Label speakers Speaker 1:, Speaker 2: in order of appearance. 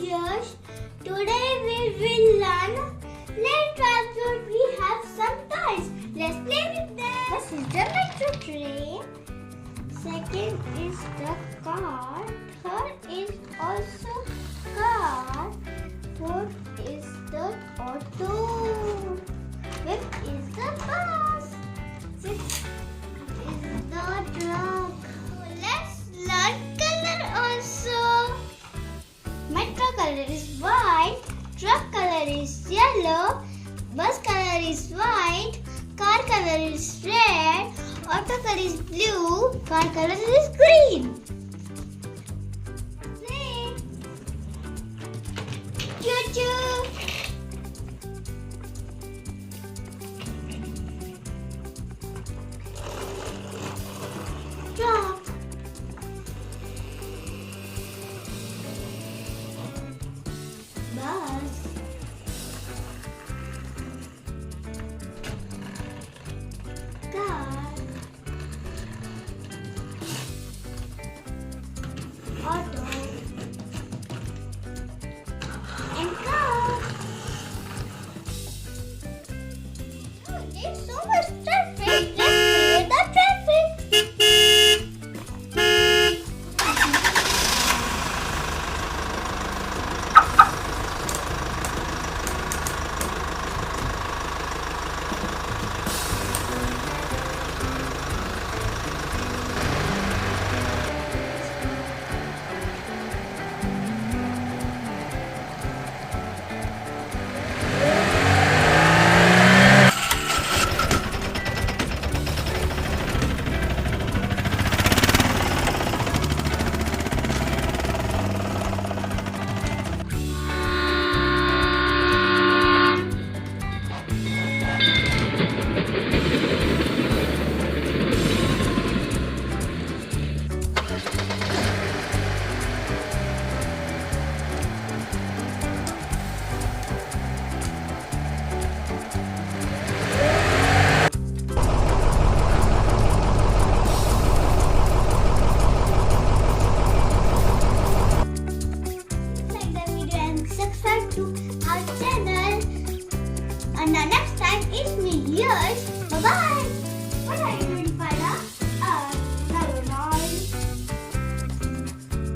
Speaker 1: Yash. Today we will learn land transport. We have some toys. Let's play with them. First is the metro train. Second is the car. Third is also car. Fourth is the auto. Fifth is the bus. Sixth is the truck. Let's learn color also. Metro color is white, truck color is yellow, bus color is white, car color is red, auto color is blue, car color is green. Play. Choo-choo. Truck. Bus. Car. Auto. And car. Oh, there's so much traffic. Let's clear the traffic. Subscribe to our channel. And the next time it's me, Yash.